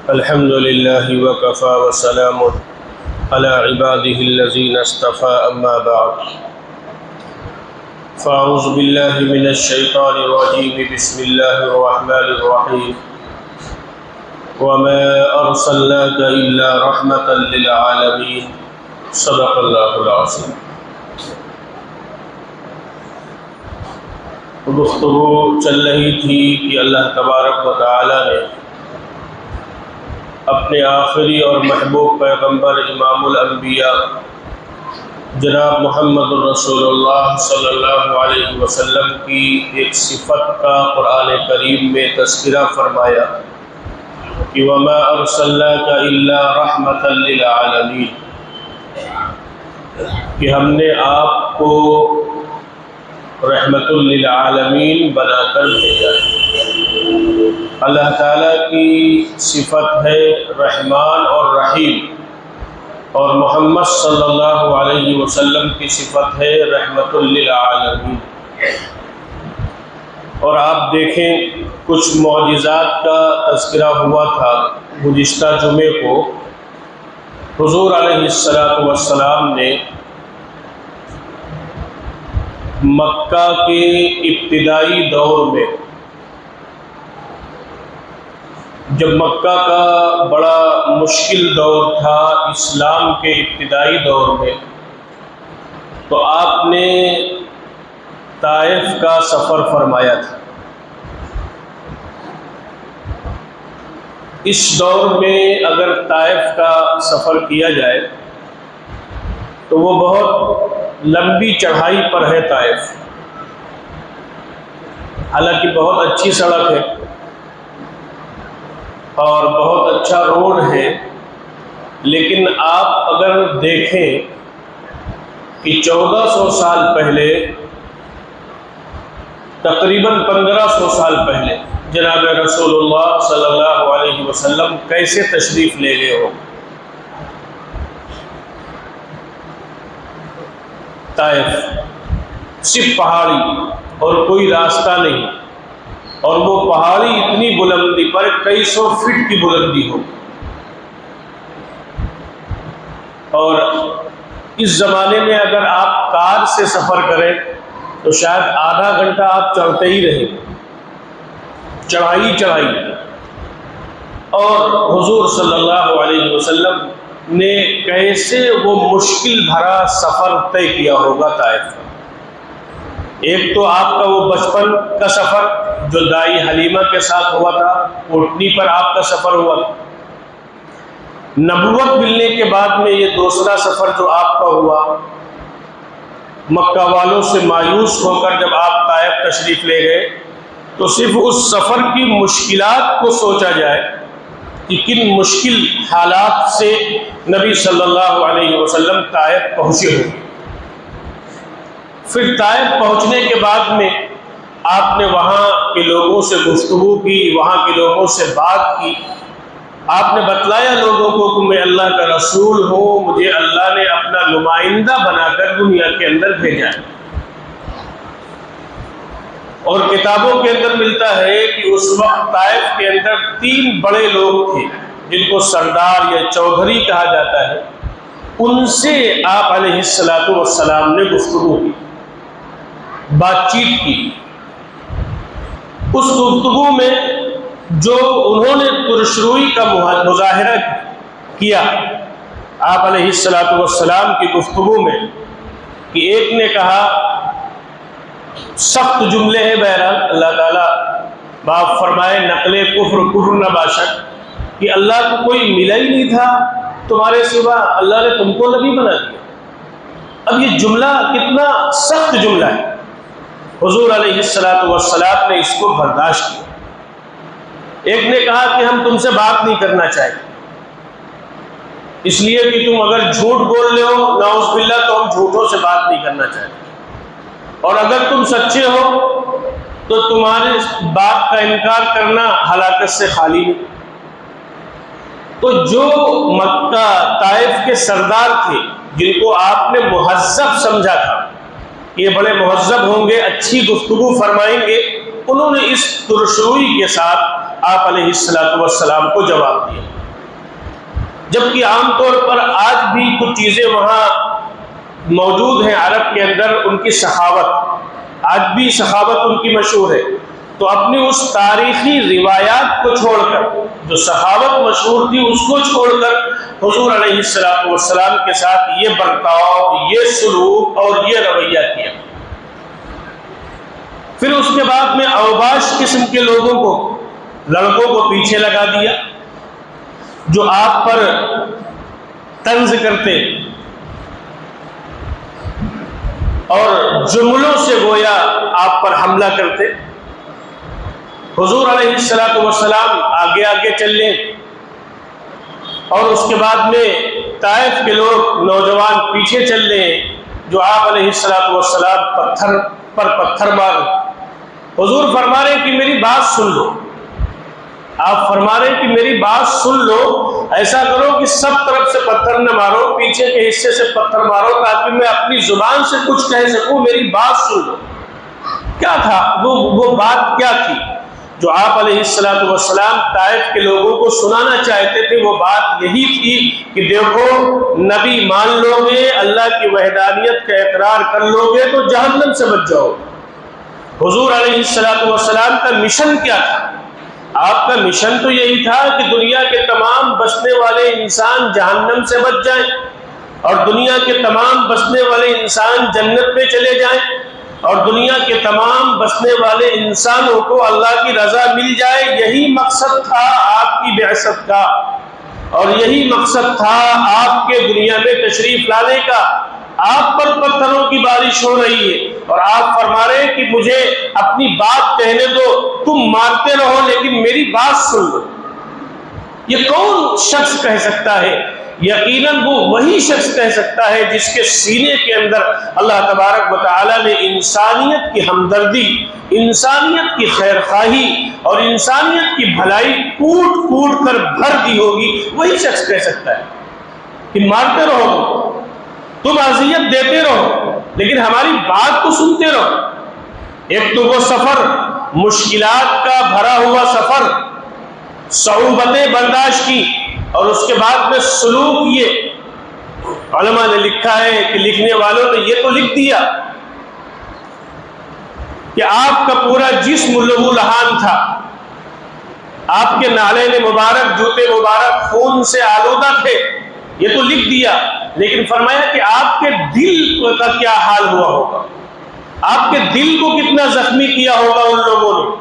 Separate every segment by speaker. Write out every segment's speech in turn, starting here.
Speaker 1: अल्हम्दुलिल्लाहि व कफ़ा व सलामुन अला इबादिहिल्लज़ीना इस्तफ़ा अम्मा बअद फ़अऊज़ु बिल्लाहि मिनश शैतानिर रजीम बिस्मिल्लाहिर रहमानिर रहीम वमा अर्सलनाका इल्ला रहमतल लिल आलमीन सदक़ल्लाहुल अज़ीम। गुफ्तगू चल रही थी कि अल्लाह तबारक व तआला ने अपने आखिरी और महबूब पैगम्बर इमामुल अंबिया जनाब मुहम्मदुर रसूलुल्लाह सल्लल्लाहु अलैहि वसल्लम की एक सिफ़त का कुरान करीम में तज़किरा फरमाया कि वमा अर्सलनाका इल्ला रहमतल लिल आलमीन, कि हमने आपको रहमतुल लिल आलमीन बनाकर भेजा है। अल्लाह ताला की सिफ़त है रहमान और रहीम, और मोहम्मद सल्लल्लाहु अलैहि वसल्लम की सिफ़त है रहमतुल लिल आलमीन। और आप देखें, कुछ मौजिज़ात का तज़किरा हुआ था गुज़िश्ता जुमे को। हुज़ूर अलैहिस्सलातु वस्सलाम ने मक्का के इब्तिदाई दौर में, जब मक्का का बड़ा मुश्किल दौर था इस्लाम के इब्तिदाई दौर में, तो आपने ताइफ का सफ़र फरमाया था। इस दौर में अगर ताइफ का सफ़र किया जाए तो वो बहुत लंबी चढ़ाई पर है ताइफ। हालांकि बहुत अच्छी सड़क है और बहुत अच्छा रोड है, लेकिन आप अगर देखें कि 1400 साल पहले, तकरीबन 1500 साल पहले जनाब रसूलुल्लाह सल्लल्लाहु अलैहि वसल्लम कैसे तशरीफ़ ले गए हो ताइफ। सिर्फ पहाड़ी और कोई रास्ता नहीं, और वो पहाड़ी इतनी बुलंदी पर कई सौ फीट की बुलंदी हो। और इस ज़माने में अगर आप कार से सफ़र करें तो शायद आधा घंटा आप चढ़ते ही रहें, चढ़ाई। और हुज़ूर सल्लल्लाहु अलैहि वसल्लम ने कैसे वो मुश्किल भरा सफ़र तय किया होगा ताइफ का। एक तो आपका वो बचपन का सफ़र जो दाई हलीमा के साथ हुआ था, ऊँटनी पर आपका सफ़र हुआ था। नबुव्वत मिलने के बाद में ये दूसरा सफ़र जो आपका हुआ, मक्का वालों से मायूस होकर जब आप ताइफ तशरीफ़ ले गए, तो सिर्फ उस सफ़र की मुश्किलात को सोचा जाए कि किन मुश्किल हालात से नबी सल्लल्लाहु अलैहि वसल्लम ताइफ पहुँचे होंगे। फिर ताइफ पहुँचने के बाद में आपने वहाँ के लोगों से गुफ्तगू की, वहाँ के लोगों से बात की। आपने बतलाया लोगों को कि मैं अल्लाह का रसूल हूँ, मुझे अल्लाह ने अपना नुमाइंदा बनाकर दुनिया के अंदर भेजा है। और किताबों के अंदर मिलता है कि उस वक्त ताइफ के अंदर 3 बड़े लोग थे जिनको सरदार या चौधरी कहा जाता है। उनसे आप अलैहिस्सलातु वस्सलाम ने गुफ्तगू की, बातचीत की। उस गुफ्तगू में जो उन्होंने तुरशरूई का मुजाहिरा किया आप अलैहिस्सलातु वस्सलाम की गुफ्तगू में, कि एक ने कहा, सख्त जुमले हैं, बहरहाल अल्लाह ताला बाप फरमाए नकले कुफ्र न बाशक, कि अल्लाह को कोई मिला ही नहीं था तुम्हारे सिवा, अल्लाह ने तुमको नबी बना दिया। अब ये जुमला कितना सख्त जुमला है। हुजूर अलैहिस्सलातु वस्सलाम ने इसको बर्दाश्त किया। एक ने कहा कि हम तुमसे बात नहीं करना चाहते, इसलिए कि तुम अगर झूठ बोल रहे हो नाउज़ बिल्लाह, तो हम झूठों से बात नहीं करना चाहते, और अगर तुम सच्चे हो तो तुम्हारे बात का इनकार करना हलाकत से खाली नहीं। तो जो मक्का ताइफ के सरदार थे, जिनको आपने मुहज्जब समझा था, ये बड़े मुहज्जब होंगे, अच्छी गुफ्तगू फरमाएंगे, उन्होंने इस तुरशरूई के साथ आप अलैहिस्सलातु वस्सलाम को जवाब दिया। जबकि आमतौर पर आज भी कुछ चीज़ें वहाँ मौजूद हैं अरब के अंदर, उनकी सखावत, आज भी सखावत उनकी मशहूर है। तो अपनी उस तारीखी रिवायात को छोड़कर, जो सखावत मशहूर थी उसको छोड़कर हुजूर अलैहिस्सलातु वस्सलाम के साथ ये बर्ताव, ये सलूक और ये रवैया किया। फिर उसके बाद में अवबाश किस्म के लोगों को, लड़कों को पीछे लगा दिया, जो आप पर तंज करते और जुमलों से गोया आप पर हमला करते। हुजूर अलैहिस्सलातु वस्सलाम आगे आगे चले और उसके बाद में ताइफ के लोग नौजवान पीछे चल रहे, जो आप अलैहिस्सलातु वस्सलाम पत्थर पर पत्थर मार। हुजूर फरमा रहे कि मेरी बात सुन लो, आप फरमा रहे कि मेरी बात सुन लो, ऐसा करो कि सब तरफ से पत्थर न मारो, पीछे के हिस्से से पत्थर मारो, ताकि मैं अपनी जुबान से कुछ कह सकूं, मेरी बात सुन लो। क्या था वो बात क्या थी जो आप अलैहिस्सलातु वस्सलाम ताइफ के लोगों को सुनाना चाहते थे? वो बात यही थी कि देखो, नबी मान लोगे, अल्लाह की वहदानियत का इकरार कर लोगे तो जहन्नम से बच जाओगे। हुजूर अलैहिस्सलातु वस्सलाम का मिशन क्या था? आपका मिशन तो यही था कि दुनिया के तमाम बसने वाले इंसान जहन्नम से बच जाएं और दुनिया के तमाम बसने वाले इंसान जन्नत में चले जाएं और दुनिया के तमाम बसने वाले इंसानों को अल्लाह की रजा मिल जाए। यही मकसद था आपकी बिअसत का और यही मकसद था आपके दुनिया में तशरीफ लाने का। आप पर पत्थरों की बारिश हो रही है और आप फरमा रहे हैं कि मुझे अपनी बात कहने दो, तुम मारते रहो लेकिन मेरी बात सुन लो। ये कौन शख्स कह सकता है? यकीनन वो वही शख्स कह सकता है जिसके सीने के अंदर अल्लाह तबारक व तआला ने इंसानियत की हमदर्दी, इंसानियत की खैरखाही और इंसानियत की भलाई कूट कूट कर भर दी होगी। वही शख्स कह सकता है कि मारते रहो, तुम अजियत देते रहो, लेकिन हमारी बात को सुनते रहो। एक तो वो सफर, मुश्किलात का भरा हुआ सफर, सऊबतें बर्दाश्त की, और उसके बाद में सलूक। ये उलमा ने लिखा है कि लिखने वालों ने ये तो लिख दिया कि आपका पूरा जिस्म लहूलहान था, आपके नाले मुबारक, जूते मुबारक खून से आलूदा थे, ये तो लिख दिया। लेकिन फरमाया कि आपके दिल का क्या हाल हुआ होगा, आपके दिल को कितना जख्मी किया होगा उन लोगों ने।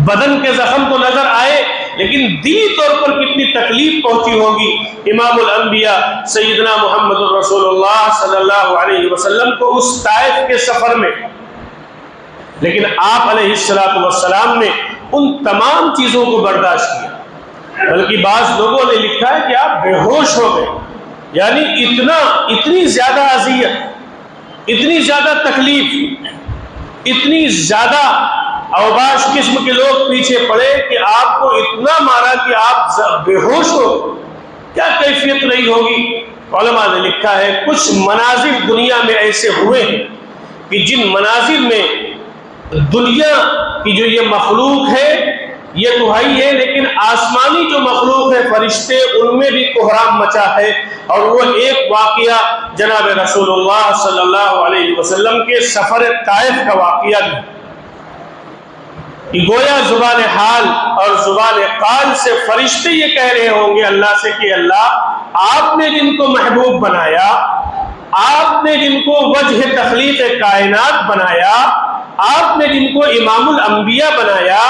Speaker 1: बदन के जख्म तो नजर आए, लेकिन दिली तौर पर कितनी तकलीफ पहुंची होगी इमामुल अंबिया सैयदना मुहम्मदुर रसूलुल्लाह सल्लल्लाहु अलैहि वसल्लम को उस ताइफ के सफर में। लेकिन आप अलैहिस्सलातु वस्सलाम ने उन तमाम चीजों को बर्दाश्त किया, बल्कि बाज़ लोगों ने लिखा है कि आप बेहोश हो गए। यानी इतनी ज्यादा अज़ियत, इतनी ज्यादा तकलीफ, इतनी ज्यादा अवबाश किस्म के लोग पीछे पड़े कि आपको इतना मारा कि आप बेहोश हो। क्या कैफियत रही होगी? उलमा ने लिखा है कुछ मनाजिर दुनिया में ऐसे हुए हैं कि जिन मनाजिर में दुनिया की जो ये मखलूक है ये तो है ही है, लेकिन आसमानी जो मखलूक है, फरिश्ते, उनमें भी कोहराम मचा है। और वो एक वाक़िया जनाब रसूलुल्लाह सल्लल्लाहु अलैहि वसल्लम के सफर ताइफ का वाक़िया भी, कि गोया जुबान हाल और जुबान काल से फरिश्ते ये कह रहे होंगे अल्लाह से कि अल्लाह, आपने जिनको महबूब बनाया, आपने जिनको वजह तखलीक कायनात बनाया, आपने जिनको इमामुल अंबिया बनाया,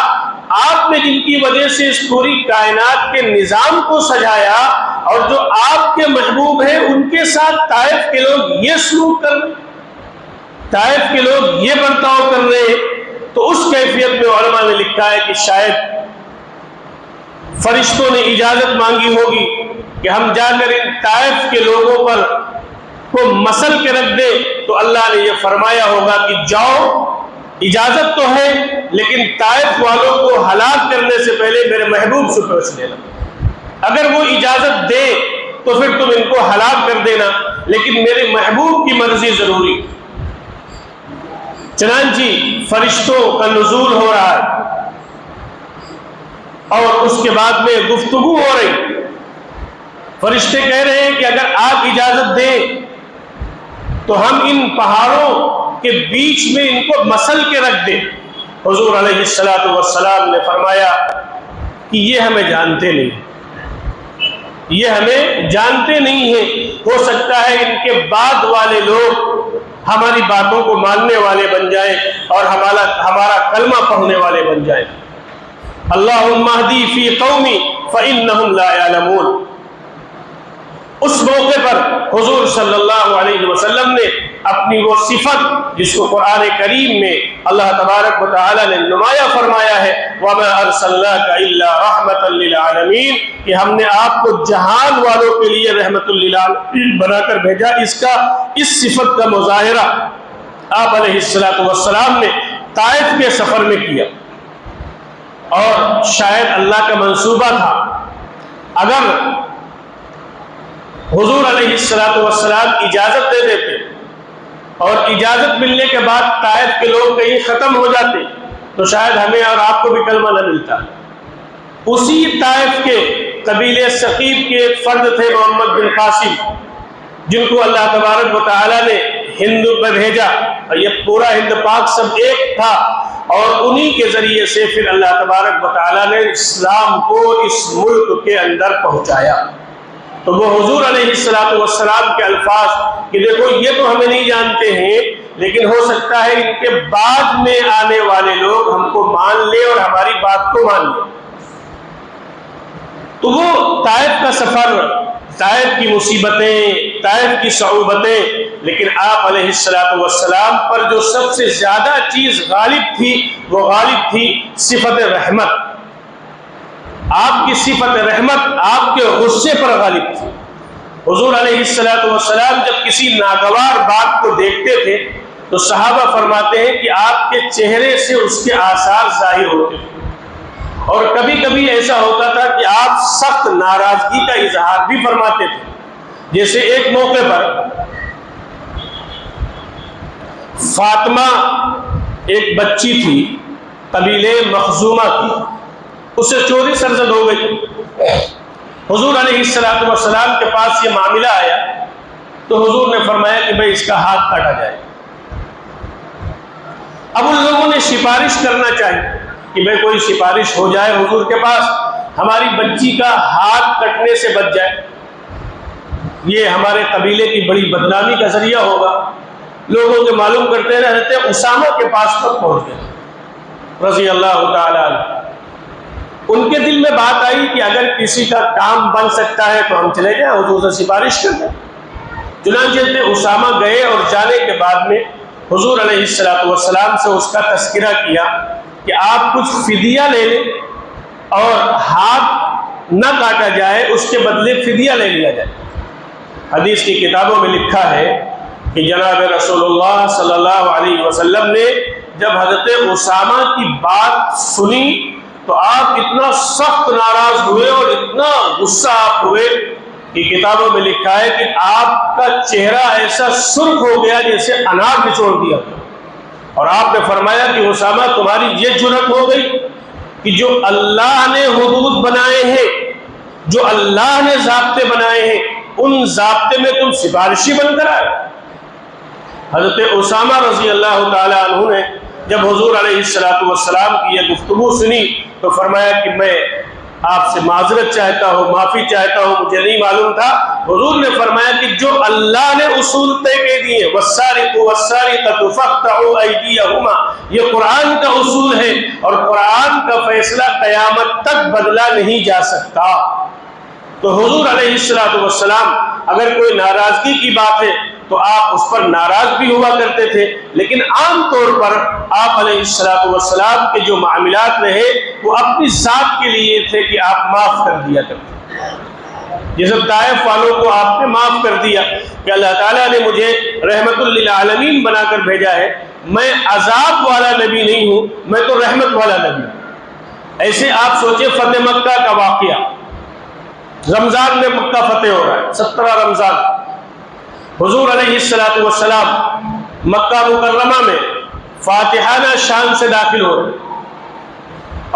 Speaker 1: आपने जिनकी वजह से इस पूरी कायनात के निजाम को सजाया, और जो आपके महबूब हैं उनके साथ ताइफ के लोग ये सलूक कर रहे, ताइफ के लोग ये बर्ताव कर रहे हैं। तो उस कैफियत में उलमा ने लिखा है कि शायद फरिश्तों ने इजाजत मांगी होगी कि हम जाकर इन ताइफ के लोगों पर को मसल के रख दे, तो अल्लाह ने यह फरमाया होगा कि जाओ, इजाजत तो है, लेकिन ताइफ वालों को हलाक करने से पहले मेरे महबूब से पूछ लेना। अगर वो इजाजत दे तो फिर तुम इनको हलाक कर देना, लेकिन मेरे महबूब की मर्जी जरूरी। चनांची फरिश्तों का नुज़ूल हो रहा है और उसके बाद में गुफ्तगू हो रही फरिश्ते कह रहे हैं कि अगर आप इजाजत दें तो हम इन पहाड़ों के बीच में इनको मसल के रख दें। हुजूर अलैहिस्सलातु वस्सलाम ने फरमाया कि ये हमें जानते नहीं, ये हमें जानते नहीं है। हो सकता है इनके बाद वाले लोग हमारी बातों को मानने वाले बन जाएं और हमारा कलमा पढ़ने वाले बन जाएं। अल्लाहुम्मा हदी फी कौमी फइन्नहुम ला यअलमून। उस मौके पर हुजूर सल्लल्लाहु अलैहि वसल्लम ने अपनी वो सिफत जिसको कुरान करीम में अल्लाह तबारक व तआला ने नुमाया फरमाया है, वमा अरसलनाका इल्ला रहमतल लिल आलमीन, कि हमने आपको जहान वालों के लिए रहमतुल लिल आलमीन बनाकर भेजा। इस सिफत का मुजाहिरा आप अलैहिस्सलातु वस्सलाम ने ताइफ के सफर में किया और शायद अल्लाह का मंसूबा था, अगर हुजूर अलैहिस्सलातु वस्सलाम इजाजत दे देते और इजाजत मिलने के बाद ताइफ के लोग कहीं खत्म हो जाते तो शायद हमें और आपको भी कलमा न मिलता। उसी ताइफ के कबीले सकीब के एक फर्द थे मोहम्मद बिन कासिम, जिनको अल्लाह तबारक व तआला ने हिंद में भेजा और ये पूरा हिंद पाक सब एक था और उन्हीं के जरिए से फिर अल्लाह तबारक व तआला ने इस्लाम को इस मुल्क के अंदर पहुंचाया। तो वो हुजूर अलैहिस्सलातु वस्सलाम के अल्फाज कि देखो ये तो हमें नहीं जानते हैं, लेकिन हो सकता है इनके बाद में आने वाले लोग हमको मान ले और हमारी बात को मान ले। तो वो ताइफ का सफर, ताइफ की मुसीबतें, ताइफ की सऊबतें, लेकिन आप अलैहिस्सलातु वस्सलाम पर जो सबसे ज्यादा चीज गालिब थी वो गालिब थी सिफत रहमत। आपकी सिफत रहमत आपके गुस्से पर गालिब थी। हुजूर अलैहिस्सलातु वस्सलाम जब किसी नागवार बात को देखते थे तो सहाबा फरमाते हैं कि आपके चेहरे से उसके आसार जाहिर होते थे और कभी कभी ऐसा होता था कि आप सख्त नाराजगी का इजहार भी फरमाते थे। जैसे एक मौके पर फातिमा एक बच्ची थी, कबीले मखजूमा की, उससे चोरी सरजद हो गई। हुजूर अलैहिस्सलातु वस्सलाम के पास ये मामला आया तो हुजूर ने फरमाया कि भाई इसका हाथ काटा जाए। अब उन लोगों ने सिफारिश करना चाहिए कि भाई कोई सिफारिश हो जाए हुजूर के पास, हमारी बच्ची का हाथ कटने से बच जाए, ये हमारे कबीले की बड़ी बदनामी का जरिया होगा। लोगों के मालूम करते रहते उसामा के पास तक पहुंच गए रज़ी अल्लाह तआला अन्हु। उनके दिल में बात आई कि अगर किसी का काम बन सकता है तो हम चले जाएं, हुजूर से सिफारिश कर दें। चुनांचे उसामा गए और जाने के बाद में हुजूर अलैहिस्सलातु वस्सलाम से उसका तस्किरा किया कि आप कुछ फिदिया ले लें और हाथ न काटा जाए, उसके बदले फिदिया ले लिया जाए। हदीस की किताबों में लिखा है कि जनाब रसूलुल्लाह सल्लल्लाहु अलैहि वसल्लम ने जब हजरत उसामा की बात सुनी तो आप इतना सख्त नाराज हुए और इतना गुस्सा आप हुए कि किताबों में लिखा है कि आपका चेहरा ऐसा सुर्ख हो गया जैसे अनार निचोड़ दिया। और आपने फरमाया कि उसामा तुम्हारी ये जुर्रत हो गई कि जो अल्लाह ने हुदूद बनाए हैं, जो अल्लाह ने ज़ाब्ते बनाए हैं, उन ज़ाब्ते में तुम सिफारिशी बनकर आए। हज़रत उसामा रज़ी अल्लाह तआला अन्हु ने जब हुजूर अलैहिस्सलातु वस्सलाम की यह गुफ्तगू सुनी तो फरमाया कि मैं आपसे माजरत चाहता हूँ, माफ़ी चाहता हूँ, मुझे नहीं मालूम था। हुजूर ने फरमाया कि जो अल्लाह ने उसूल तय के दिए, वस्सारिकु वस्सारिकतु फक़्तउ अयदियहुमा, ये कुरान का उसूल है और कुरान का फैसला क़यामत तक बदला नहीं जा सकता। तो हुजूर अलैहिस्सलातु वस्सलाम अगर कोई नाराज़गी की बात है तो आप उस पर नाराज भी हुआ करते थे, लेकिन आम तौर पर आप अलैहिस्सलातु वस्सलाम के जो मामलात रहे वो अपनी जात के लिए थे कि आप माफ़ कर दिया करते। जैसे ताइफ वालों को आपने माफ़ कर दिया कि अल्लाह ताला ने मुझे रहमतुल लिल आलमीन बनाकर भेजा है, मैं अजाब वाला नबी नहीं हूँ, मैं तो रहमत वाला नबी हूँ। ऐसे आप सोचे फतेह मक्का का वाक़या, रमज़ान में मक्का फतेह हो रहा है, 17 रमज़ान, हुजूर अलैहिस्सलातु वस्सलाम मक्का मुकर्रमा में फातिहाना शान से दाखिल हो रहे,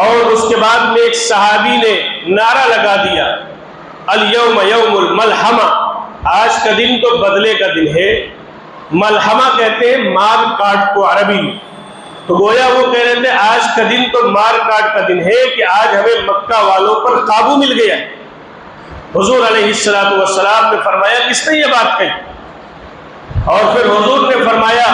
Speaker 1: और उसके बाद में एक सहाबी ने नारा लगा दिया, अल यौम यौमुल मलहमा, आज का दिन तो बदले का दिन है। मलहमा कहते हैं मार काट को अरबी में, तो गोया वो कह रहे थे आज का दिन तो मार काट का दिन है कि आज हमें मक्का वालों पर काबू मिल गया है। हुजूर अलैहिस्सलातु वस्सलाम ने फरमाया किसने ये बात कही, और फिर हुजूर ने फरमाया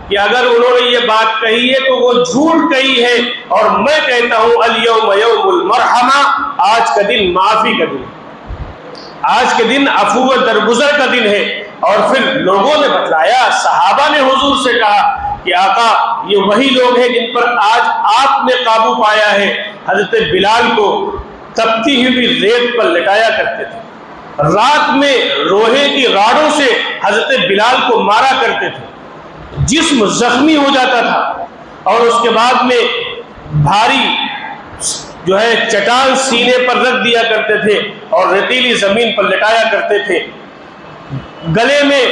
Speaker 1: कि अगर उन्होंने ये बात कही है तो वो झूठ कही है, और मैं कहता हूं अल यौम यौमुल मरहमा, आज का दिन माफी का दिन, आज के दिन अफू व दरगुजर का दिन है। और फिर लोगों ने बतलाया, सहाबा ने हुजूर से कहा कि आका ये वही लोग हैं जिन पर आज आपने काबू पाया है। हजरत बिलाल को तपती हुई रेत पर लिटाया करते थे, रात में लोहे की राडों से हजरत बिलाल को मारा करते थे, जिस्म जख्मी हो जाता था, और उसके बाद में भारी जो है चटान सीने पर रख दिया करते थे और रेतीली जमीन पर लिटाया करते थे। गले में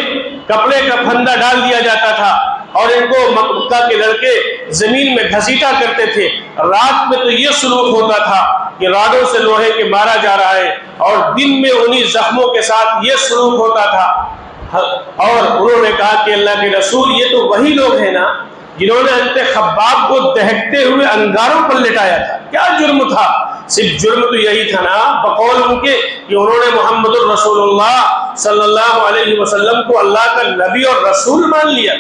Speaker 1: कपड़े का फंदा डाल दिया जाता था और इनको मक्का के लड़के जमीन में घसीटा करते थे। रात में तो ये सलूक होता था कि राडों से लोहे के मारा जा रहा है, और दिन में उन्हीं जख्मों के साथ ये सलूक होता था। और उन्होंने कहा कि अल्लाह के रसूल ये तो वही लोग हैं ना जिन्होंने हज़रत खब्बाब को दहकते हुए अंगारों पर लिटाया था। क्या जुर्म था? सिर्फ जुर्म तो यही था ना बकौल उनके कि उन्होंने मोहम्मदुर रसूलुल्लाह सल्लल्लाहु अलैहि वसल्लम को अल्लाह का नबी और रसूल मान लिया,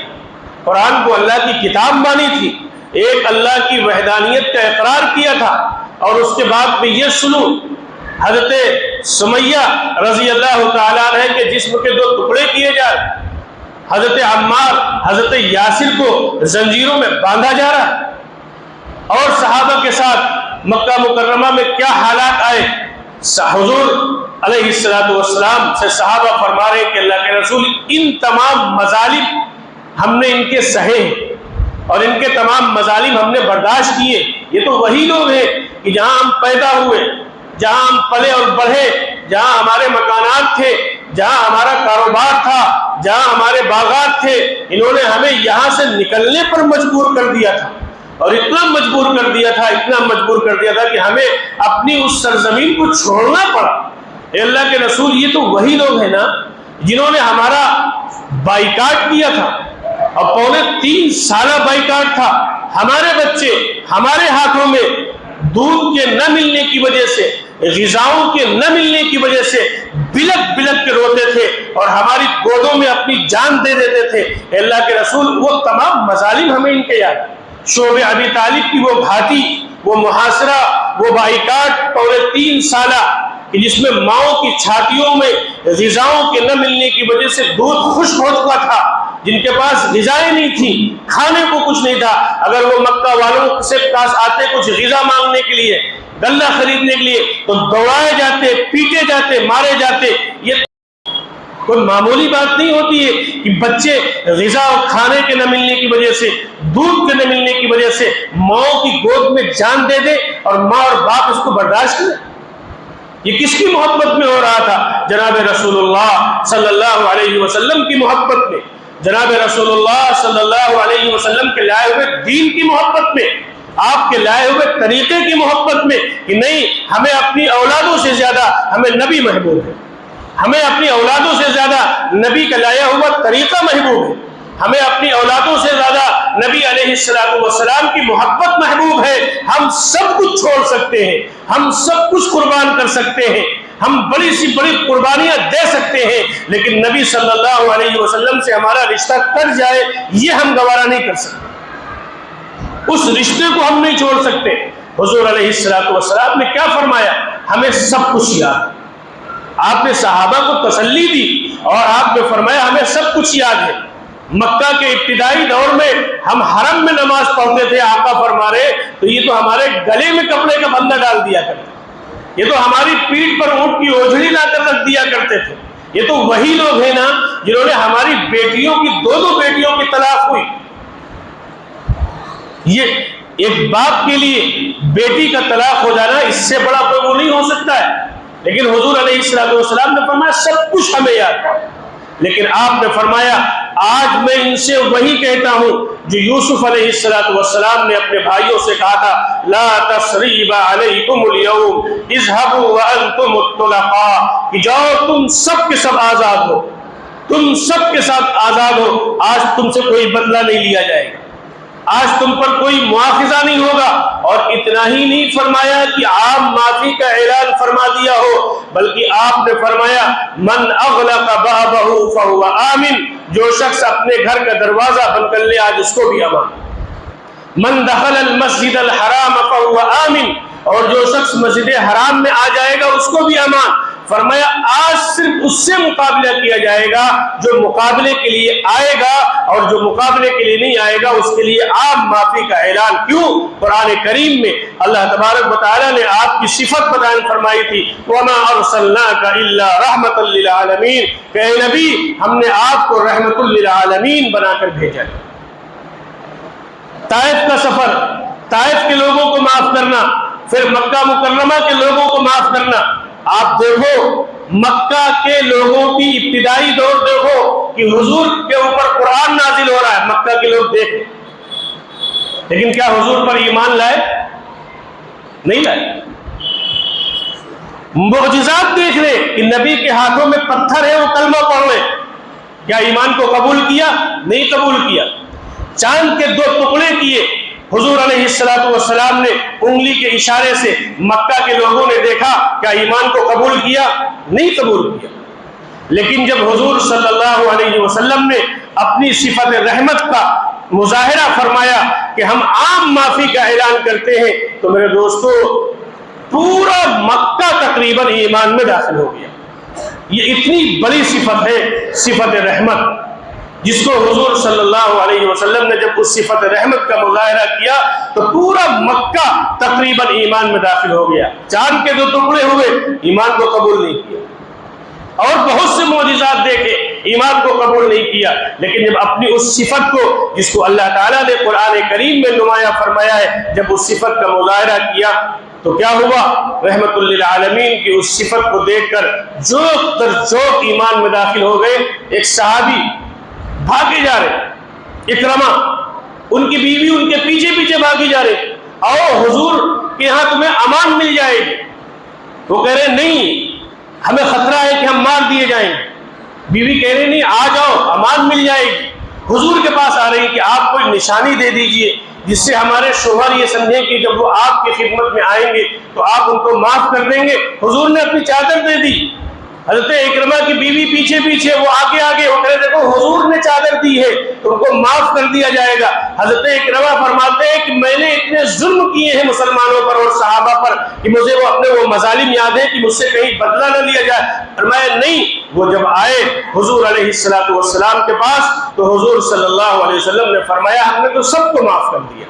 Speaker 1: कुरान को अल्लाह की किताब मानी थी, एक अल्लाह की वहदानियत का इकरार किया था। और उसके बाद में ये सुनो, हजरत सुमैया रजी अल्लाह तआला अन्हा के जिस्म के 2 टुकड़े किए जा रहे, हजरत अम्मार हजरत यासिर को जंजीरों में बांधा जा रहा, और सहाबा के साथ मक्का मुकर्रमा में क्या हालात आए। हुजूर अलैहिस्सलातु वस्सलाम से सहाबा फरमा रहे कि अल्लाह के रसूल इन तमाम मजालिम हमने इनके सहे और इनके तमाम मजालिम हमने बर्दाश्त किए। ये तो वही लोग हैं कि जहां हम पैदा हुए, जहां हम पले और बढ़े, जहां हमारे मकानात थे, जहां हमारा कारोबार था, जहां हमारे बागात थे, इन्होंने हमें यहां से निकलने पर मजबूर कर दिया था, और इतना मजबूर कर दिया था, इतना मजबूर कर दिया था कि हमें अपनी उस सरजमीन को छोड़ना पड़ा। अल्लाह के रसूल ये तो वही लोग हैं ना जिन्होंने हमारा बाइकाट किया था, और पौने 3 साल बाइकाट था। हमारे बच्चे हमारे हाथों में दूध के न मिलने की वजह से, ग़िज़ाओं के न मिलने की वजह से बिलक बिलक के रोते थे और हमारी गोदों में अपनी जान दे देते थे। अल्लाह के रसूल वो तमाम मजालिम हमें इनके याद, शोबे अबी तालिब की वो घाटी, वो मुहासरा, वो बाइकाट पौने 3 साल कि जिसमें माओ की छातियों में ग़िज़ाओं के न मिलने की वजह से दूध खुश्क हो चुका था, जिनके पास ग़िज़ाएं नहीं थी, खाने को कुछ नहीं था। अगर वो मक्का वालों से पास आते कुछ ग़िज़ा मांगने के लिए, गल्ला खरीदने के लिए, तो दौड़ाए जाते, पीटे जाते, मारे जाते। ये कोई मामूली बात नहीं होती है कि बच्चे ग़िज़ा और खाने के न मिलने की वजह से, दूध के न मिलने की वजह से माओ की गोद में जान दे दे और माँ और बाप इसको बर्दाश्त करें। ये किसकी मोहब्बत में हो रहा था? जनाब रसूलुल्लाह सल्लल्लाहु अलैहि वसल्लम की मोहब्बत में, जनाब रसूलुल्लाह सल्लल्लाहु अलैहि वसल्लम के लाए हुए दीन की मोहब्बत में, आपके लाए हुए तरीके की मोहब्बत में कि नहीं हमें अपनी औलादों से ज्यादा हमें नबी महबूब है, हमें अपनी औलादों से ज्यादा नबी का लाया हुआ तरीका महबूब है, हमें अपनी औलादों से ज्यादा नबी अलैहिस्सलातु वस्सलाम की मोहब्बत महबूब है। हम सब कुछ छोड़ सकते हैं, हम सब कुछ कुर्बान कर सकते हैं, हम बड़ी सी बड़ी कुर्बानियां दे सकते हैं, लेकिन नबी सल्लल्लाहु अलैहि वसल्लम से हमारा रिश्ता कट जाए ये हम गवारा नहीं कर सकते, उस रिश्ते को हम नहीं छोड़ सकते। हुजूर अलैहिस्सलातु वस्सलाम ने क्या फरमाया? हमें सब कुछ याद। आपने सहाबा को तसल्ली दी और आपने फरमाया हमें सब कुछ याद है। मक्का के इब्तिदाई दौर में हम हरम में नमाज पढ़ते थे, आका फरमा रहे तो ये तो हमारे गले में कपड़े का बंधा डाल दिया करते, ये तो हमारी पीठ पर ऊंट की ओझड़ी लाकर रख दिया करते थे। ये तो वही लोग हैं ना जिन्होंने हमारी बेटियों की 2-2 बेटियों की तलाक हुई। ये एक बाप के लिए बेटी का तलाक हो जाना इससे बड़ा कोई वो नहीं हो सकता है, लेकिन हुजूर अलैहिस्सलातु वस्सलाम ने फरमाया सब कुछ हमें याद है। लेकिन आपने फरमाया आज मैं इनसे वही कहता हूं जो यूसुफ अलैहिस्सलाम ने अपने भाइयों से कहा था, ला तस्रीबा अलैकुमुल यौम इज़हबू व अंतुमुत तुलक़ा, कि जाओ तुम सब के सब आजाद हो, तुम सब के साथ आजाद हो, आज तुमसे कोई बदला नहीं लिया जाएगा, आज तुम पर कोई मुआखिजा नहीं होगा। और इतना ही नहीं फरमाया कि आम माफी का ऐलान फरमा दिया हो, बल्कि आपने फरमाया मन अग़लक़ बाबहू फहुवा आमिन, जो शख्स अपने घर का दरवाजा बंद कर ले आज उसको भी अमान। मन दखलल मस्जिदल हराम फहुवा आमिन, और जो शख्स मस्जिद हराम में आ जाएगा उसको भी अमान। फरमाया आज सिर्फ उससे मुकाबला किया जाएगा जो मुकाबले के लिए आएगा, और जो मुकाबले के लिए नहीं आएगा उसके लिए आम माफी का ऐलान। क्यों? कुरान करीम में अल्लाह तबारक व तआला ने आपकी सिफत बयान फरमाई थी, वमा अर्सलनाका इल्ला रहमतल लिल आलमीन, कि नबी हमने आपको रहमतुल लिल आलमीन बनाकर भेजा है। ताइफ का सफर, ताइफ के लोगों को माफ करना, फिर मक्का मुकर्रमा के लोगों को माफ करना। आप देखो मक्का के लोगों की इब्तिदाई दौर देखो कि हुजूर के ऊपर कुरान नाजिल हो रहा है, मक्का के लोग देखें, लेकिन क्या हुजूर पर ईमान लाए? नहीं लाए। मुअजिज़ात देख रहे कि नबी के हाथों में पत्थर है, वो कलमा पढ़ रहे, क्या ईमान को कबूल किया? नहीं कबूल किया। चांद के 2 टुकड़े किए, हुजूर अलैहिस्सलाम ने उंगली के इशारे से मक्का के लोगों ने देखा, क्या ईमान को कबूल किया? नहीं कबूल किया। लेकिन जब हुजूर सल्लल्लाहु अलैहि वसल्लम ने अपनी सिफत रहमत का मुजाहिरा फरमाया कि हम आम माफी का ऐलान करते हैं, तो मेरे दोस्तों पूरा मक्का तकरीबन ईमान में दाखिल हो गया। ये इतनी बड़ी सिफत है, सिफत रहमत, जिसको हुजूर सल्लल्लाहु अलैहि वसल्लम ने जब उस सिफत रहमत का मुजाहिरा किया तो पूरा मक्का तकरीबन ईमान में दाखिल हो गया। चांद के 2 टुकड़े हुए, ईमान को कबूल नहीं किया, और बहुत से मौजिज़ात देखे, ईमान को कबूल नहीं किया। लेकिन जब अपनी उस सिफत को, जिसको अल्लाह ताला ने कुरान करीम में नुमाया फरमाया है, जब उस सिफत का मुजाहिरा किया तो क्या हुआ? रहमतुल लिल आलमीन की उस सिफत को देखकर जोक दर जोक ईमान में दाखिल हो गए। एक सहाबी भागे जा रहे, इकरमा, उनकी बीवी उनके पीछे पीछे भागी जा रहे, आओ हुजूर के यहाँ तुम्हें अमान मिल जाएगी। वो कह रहे नहीं, हमें खतरा है कि हम मार दिए जाएंगे। बीवी कह रही नहीं, आ जाओ, अमान मिल जाएगी। हुजूर के पास आ रही कि आप कोई निशानी दे दीजिए जिससे हमारे शोहर ये समझे कि जब वो आपकी खिदमत में आएंगे तो आप उनको माफ कर देंगे। हुजूर ने अपनी चादर दे दी। हज़रत इकरमा की बीवी पीछे पीछे, वो आगे आगे, वो कहे देखो हुजूर ने चादर दी है तो उनको माफ कर दिया जाएगा। हज़रत इकरमा फरमाते हैं कि मैंने इतने जुल्म किए हैं मुसलमानों पर और सहाबा पर कि मुझे वो अपने वो मजालिम याद है कि मुझसे कहीं बदला न लिया जाए। फरमाया नहीं। वो जब आए हुजूर अलैहिस्सलातु वस्सलाम के पास तो हुजूर सल्लल्लाहु अलैहि वसल्लम ने फरमाया हमने तो सबको माफ कर दिया,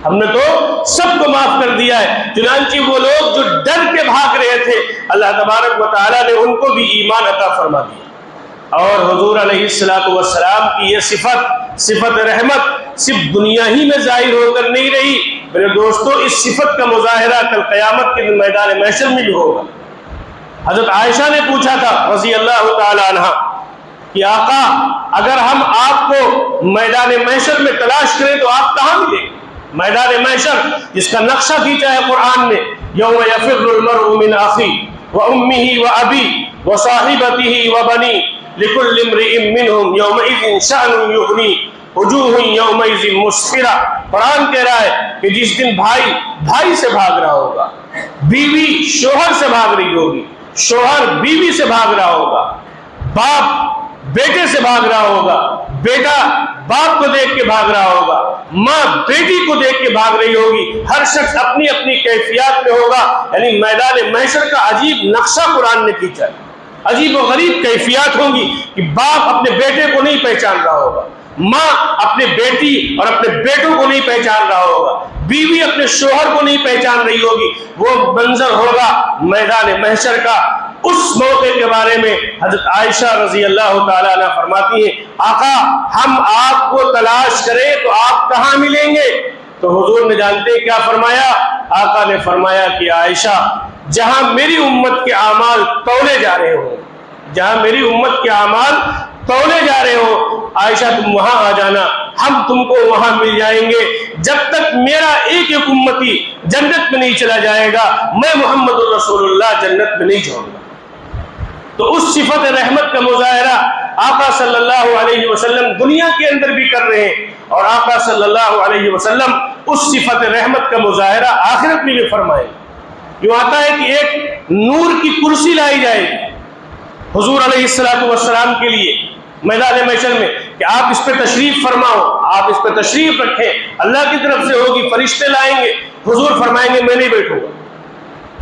Speaker 1: हमने तो सबको माफ कर दिया है। चुनांचे वो लोग जो डर के भाग रहे थे, अल्लाह तबारक व तआला ने उनको भी ईमान अता फरमा दिया। और हुजूर अलैहिस्सलातु वस्सलाम की ये सिफत रहमत सिर्फ दुनिया ही में जाहिर होकर नहीं रही मेरे दोस्तों, इस सिफत का मुजाहिरा कल क़यामत के मैदान महशर में भी होगा। हजरत आयशा ने पूछा था रज़ी अल्लाह तआला अन्हा कि आका अगर हम आपको मैदान महशर में तलाश करें तो आप कहाँ मिलेंगे? मैदान महशर जिसका नक्शा खींचा है कुरान में, यौम यफ़िर्रुल मर्उ मिन अख़ी व उम्मिही व अबी व साहिबतिही व बनी लिकुल्लि इम्रिइन मिनहुम यौमइज़िन शअनुन युग़नी वजूहुन यौमइज़िन मुस्फ़िरा। कुरान कह रहा है कि जिस दिन भाई से भाग रहा होगा, बीवी शोहर से भाग रही होगी, शोहर बीवी से भाग रहा होगा, बाप बेटे से भाग रहा होगा, बेटा बाप को देख के भाग रहा होगा, माँ बेटी को देख के भाग रही होगी। हर शख्स अपनी अपनी कैफियत में होगा। यानी मैदान महशर का अजीब नक्शा कुरान ने खींचा है। अजीब और गरीब कैफियत होंगी कि बाप अपने बेटे को नहीं पहचान रहा होगा, माँ अपने बेटी और अपने बेटों को नहीं पहचान रहा होगा, बीवी अपने शोहर को नहीं पहचान रही होगी। वो मंजर होगा मैदान महशर का। उस मौके के बारे में हजरत आयशा रज़ी अल्लाह तआला अन्हा फरमाती हैं, आका हम आपको तलाश करें तो आप कहाँ मिलेंगे? तो हुजूर ने जानते क्या फरमाया? आका ने फरमाया कि आयशा जहां मेरी उम्मत के आमाल तौले जा रहे हो, जहां मेरी उम्मत के आमाल तौले जा रहे हो, आयशा तुम वहां आ जाना। हम तुमको वहां मिल जाएंगे। जब तक मेरा एक एक उम्मती जन्नत में नहीं चला जाएगा, मैं मोहम्मद रसूलुल्लाह जन्नत में नहीं जाऊंगा। तो उस सिफत रहमत का मुजाहरा आका सल्लल्लाहु अलैहि वसल्लम दुनिया के अंदर भी कर रहे हैं, और आका सल्लल्लाहु अलैहि वसल्लम उस सिफत रहमत का मुजाहरा आखिरत में भी फरमाएंगे। यूं आता है कि एक नूर की कुर्सी लाई जाएगी हुजूर अलैहिस्सलातु वस्सलाम के लिए मैदान महशर में कि आप इस पे तशरीफ फरमाओ, आप इस पे तशरीफ रखें। अल्लाह की तरफ से होगी, फरिश्ते लाएंगे, हुजूर फरमाएंगे मैं नहीं बैठूंगा।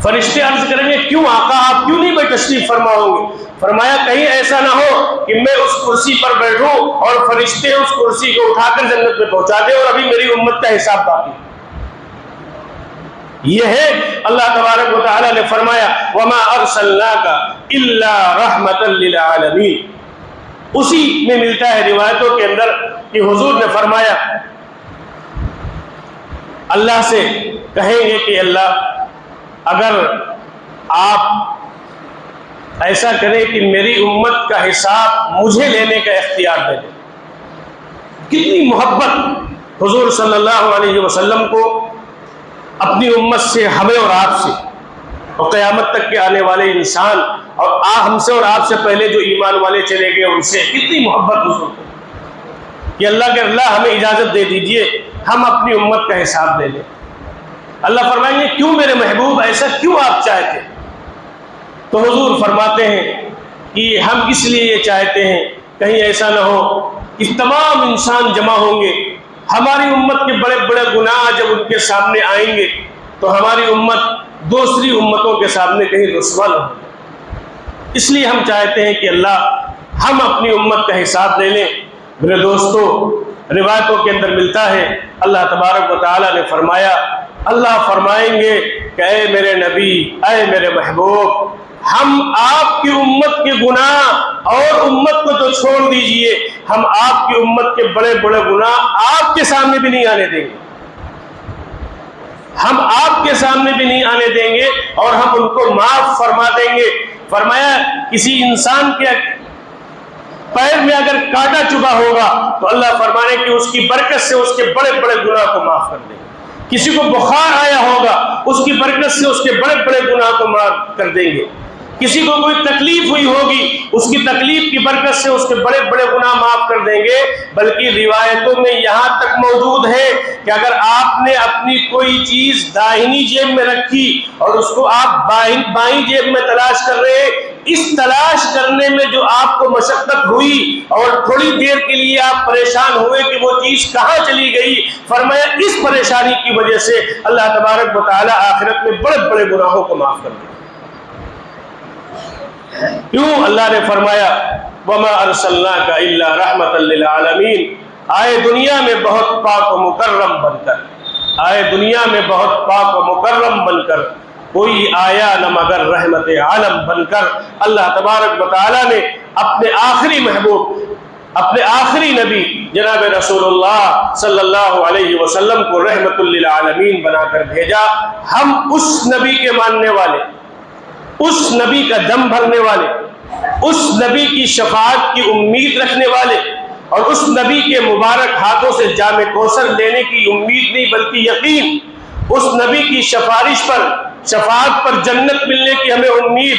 Speaker 1: फरिश्ते अर्ज करेंगे क्यों आका, आप क्यों नहीं तशरीफ फरमाओगे? फरमाया कहीं ऐसा ना हो कि मैं उस कुर्सी पर बैठूं और फरिश्ते उस कुर्सी को उठाकर जन्नत में पहुंचा दे और अभी मेरी उम्मत का हिसाब बाकी। यह है अल्लाह तबारक व तआला ने फरमाया वमा अरसलनाका इल्ला रहमतल लिल आलमीन। उसी में मिलता है रिवायतों के अंदर कि हुजूर ने फरमाया अल्लाह से कहेंगे कि अल्लाह अगर आप ऐसा करें कि मेरी उम्मत का हिसाब मुझे लेने का इख्तियार दे दे। कितनी मोहब्बत हुजूर सल्लल्लाहु अलैहि वसल्लम को अपनी उम्मत से, हमें और आपसे, और क़यामत तक के आने वाले इंसान और हमसे और आपसे पहले जो ईमान वाले चले गए उनसे कितनी मोहब्बत हुजूर को कि अल्लाह के अल्लाह हमें इजाज़त दे दीजिए हम अपनी उम्मत का हिसाब ले लें। अल्लाह फरमाएंगे क्यों मेरे महबूब, ऐसा क्यों आप चाहते? तो हुजूर फरमाते हैं कि हम इसलिए ये चाहते हैं कहीं ऐसा ना हो कि तमाम इंसान जमा होंगे, हमारी उम्मत के बड़े बड़े गुनाह जब उनके सामने आएंगे तो हमारी उम्मत दूसरी उम्मतों के सामने कहीं रुस्वा न हो। इसलिए हम चाहते हैं कि अल्लाह हम अपनी उम्मत का हिसाब ले लें। मेरे दोस्तों, रिवायतों के अंदर मिलता है अल्लाह तबारक व तआला ने फरमाया, अल्लाह फरमाएंगे कि ऐ मेरे नबी, ऐ मेरे महबूब, हम आपकी उम्मत के गुनाह और उम्मत को तो छोड़ दीजिए, हम आपकी उम्मत के बड़े बड़े गुनाह आपके सामने भी नहीं आने देंगे, हम आपके सामने भी नहीं आने देंगे और हम उनको माफ फरमा देंगे। फरमाया किसी इंसान के पैर में अगर कांटा चुभा होगा तो अल्लाह फरमाने कि उसकी बरकत से उसके बड़े बड़े गुनाह को माफ कर देंगे। किसी को बुखार आया होगा उसकी बरकत से उसके बड़े बड़े गुनाह को माफ कर देंगे। किसी को कोई तकलीफ हुई होगी उसकी तकलीफ की बरकत से उसके बड़े बड़े गुनाह माफ कर देंगे। बल्कि रिवायतों में यहाँ तक मौजूद है कि अगर आपने अपनी कोई चीज दाहिनी जेब में रखी और उसको आप बाईं जेब में तलाश कर रहे हैं, इस तलाश करने में जो आपको मशक्कत हुई और थोड़ी देर के लिए आप परेशान हुए कि वो चीज कहाँ चली गई, फरमाया इस परेशानी की वजह से अल्लाह तबारक व तआला आखिरत में बड़े बड़े गुनाहों को माफ कर देगा। क्यों? अल्लाह ने फरमाया वमा अरसलनाका इल्ला रहमतल लिल आलमीन। आए दुनिया में बहुत पाक व मुकर्रम बनकर, आए दुनिया में बहुत पाक व मुकर्रम बनकर, कोई आया न मगर रहमत आलम बनकर। अल्लाह तबारक व तआला ने अपने आखिरी महबूब, अपने आखिरी नबी जनाब रसूलुल्लाह सल्लल्लाहु अलैहि वसल्लम को रहमतुल लिल आलमीन बनाकर भेजा। हम उस नबी के मानने वाले, उस नबी का दम भरने वाले, उस नबी की शफाअत की उम्मीद रखने वाले और उस नबी के मुबारक हाथों से जामे कौसर लेने की उम्मीद नहीं बल्कि यकीन, उस नबी की सिफारिश पर, शफाअत पर जन्नत मिलने की हमें उम्मीद।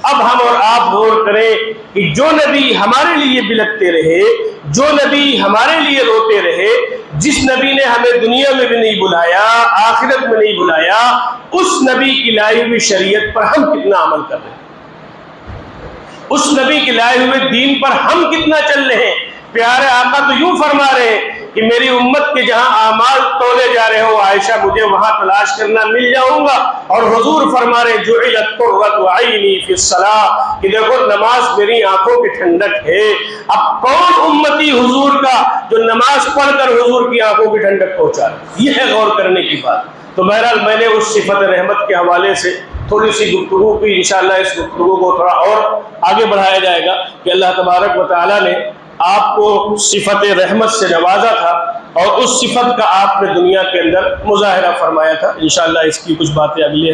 Speaker 1: अब हम और आप गौर करें कि जो नबी हमारे लिए बिलखते रहे, जो नबी हमारे लिए रोते रहे, जिस नबी ने हमें दुनिया में भी नहीं बुलाया, आखिरत में नहीं बुलाया, उस नबी की लाई हुई शरीयत पर हम कितना अमल कर रहे हैं, उस नबी के लाए हुए दीन पर हम कितना चल रहे हैं। प्यारे आका तो यूं फरमा रहे हैं कि मेरी उम्मत के जहां आमाल तोले जा रहे हो आयशा, मुझे वहां तलाश करना मिल जाऊंगा। और हुजूर फरमा रहे जुइलत कुर्रतु ऐनी फिस्सलाह, कि देखो नमाज मेरी आंखों की ठंडक है। अब कौन उम्मती हुजूर का जो नमाज पढ़कर हुजूर की आंखों की ठंडक पहुंचा, यह है गौर करने की बात। तो बहरहाल मैंने उस सिफत रहमत के हवाले से थोड़ी सी गुफ्तगू की, इंशाअल्लाह इस गुफ्तगू को थोड़ा और आगे बढ़ाया जाएगा कि अल्लाह तबारक व तआला ने आपको सिफत रहमत से नवाजा था और उस सिफत का आपने दुनिया के अंदर मुजाहरा फरमाया था। इंशाअल्लाह इसकी कुछ बातें अगले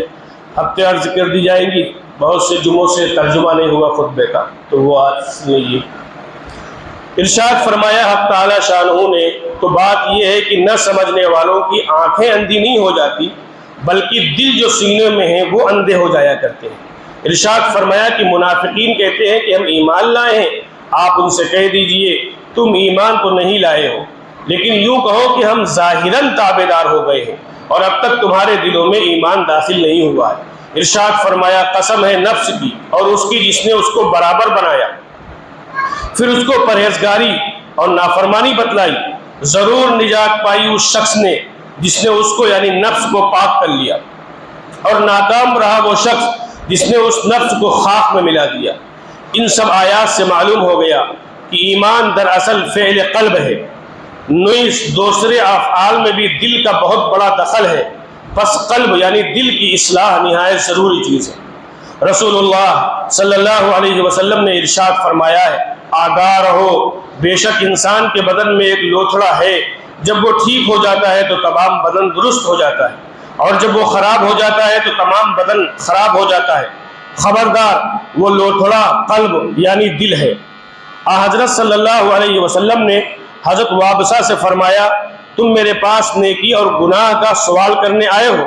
Speaker 1: हफ्ते अर्ज कर दी जाएंगी। बहुत से जुमों से तर्जुमा नहीं हुआ खुतबे का, तो वो आज सुनिए। इरशाद फरमाया हक़ ताला शानहू ने, तो बात यह है कि न समझने वालों की आंखें अंधी नहीं हो जाती, बल्कि दिल जो सीने में है वो अंधे हो जाया करते हैं। इरशाद फरमाया कि मुनाफिकीन कहते हैं कि हम ईमान लाए हैं। आप उनसे कह दीजिए तुम ईमान तो नहीं लाए हो, लेकिन यूं कहो कि हम ज़ाहिरन ताबेदार हो गए हैं और अब तक तुम्हारे दिलों में ईमान दाखिल नहीं हुआ है। इरशाद फरमाया कसम है नफ्स की और उसकी जिसने उसको बराबर बनाया, फिर उसको परहेजगारी और नाफरमानी बतलाई, जरूर निजात पाई उस शख्स ने जिसने उसको यानी नफ्स को पाक कर लिया, और नाकाम रहा वो शख्स जिसने उस नफ्स को खाक में मिला दिया। इन सब आयात से मालूम हो गया कि ईमान दरअसल फ़ेल क़ल्ब है, नुइस दूसरे अफ़आल में भी दिल का बहुत बड़ा दखल है। बस क़ल्ब यानी दिल की इस्लाह निहायत ज़रूरी चीज़ है। रसूलुल्लाह सल्लल्लाहु अलैहि वसल्लम ने इरशाद फरमाया है, आगाह रहो, बेशक इंसान के बदन में एक लोथड़ा है, जब वो ठीक हो जाता है तो तमाम बदन दुरुस्त हो जाता है, और जब वो ख़राब हो जाता है तो तमाम बदन ख़राब हो जाता है। ख़बरदार, वो लोथड़ा क़ल्ब यानी दिल है। हज़रत सल्लल्लाहु अलैहि वसल्लम ने हज़रत वाबसा से फरमाया, तुम मेरे पास नेकी और गुनाह का सवाल करने आए हो?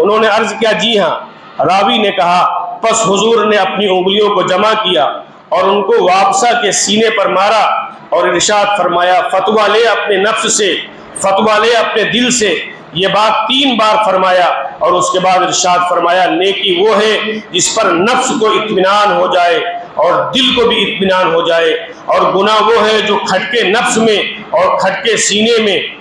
Speaker 1: उन्होंने अर्ज़ किया, जी हाँ। रावी ने कहा, बस हुजूर ने अपनी उंगलियों को जमा किया और उनको वाबसा के सीने पर मारा और इरशाद फरमाया, फतवा ले अपने नफ्स से, फतवा ले अपने दिल से। ये बात 3 बार फरमाया और उसके बाद इरशाद फरमाया, नेकी वो है जिस पर नफ्स को इत्मीनान हो जाए और दिल को भी इत्मीनान हो जाए, और गुनाह वो है जो खटके नफ्स में और खटके सीने में।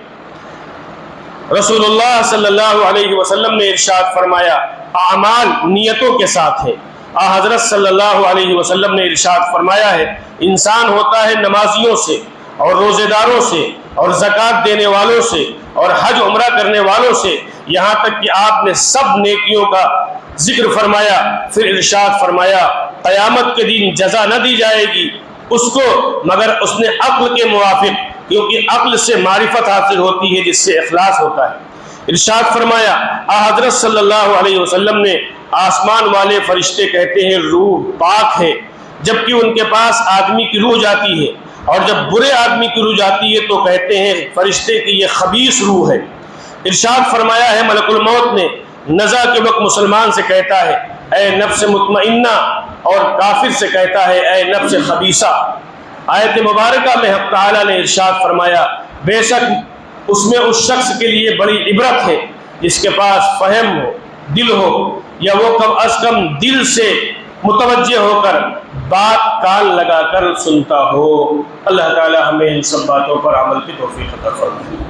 Speaker 1: रसूलुल्लाह सल्लल्लाहु अलैहि वसल्लम ने इरशाद फरमाया, आमाल नियतों के साथ है। हज़रत सल्लल्लाहु अलैहि वसल्लम ने इरशाद फरमाया है, इंसान होता है नमाजियों से और रोज़ेदारों से और ज़कात देने वालों से और हज उम्रा करने वालों से, यहाँ तक कि आपने सब नेकियों का जिक्र फरमाया। फिर इरशाद फरमाया, क़यामत के दिन जज़ा न दी जाएगी उसको मगर उसने अक्ल के मुवाफिक, क्योंकि अक्ल से मारिफत हासिल होती है जिससे इखलास होता है। इरशाद फरमाया, हज़रत सल्लल्लाहु अलैहि वसल्लम ने, आसमान वाले फरिश्ते कहते हैं रूह पाक है, जबकि उनके पास आदमी की रूह जाती है, और जब बुरे आदमी की रूह जाती है तो कहते हैं फरिश्ते की ये खबीस रूह है। इरशाद फरमाया है, मलकुल मौत ने नज़ा के वक्त मुसलमान से कहता है, ए नफ्स मुतमइन्ना, और काफिर से कहता है, ए नफ्स खबीसा। आयत मुबारका में हक़ तआला ने इरशाद फरमाया, बेशक उसमें उस शख्स के लिए बड़ी इबरत है जिसके पास फ़हम हो, दिल हो, या वो कम अज़ कम दिल से मुतवज्जे होकर बात कान लगाकर सुनता हो। अल्लाह ताला हमें इन सब बातों पर अमल की तौफीक अता फरमाए।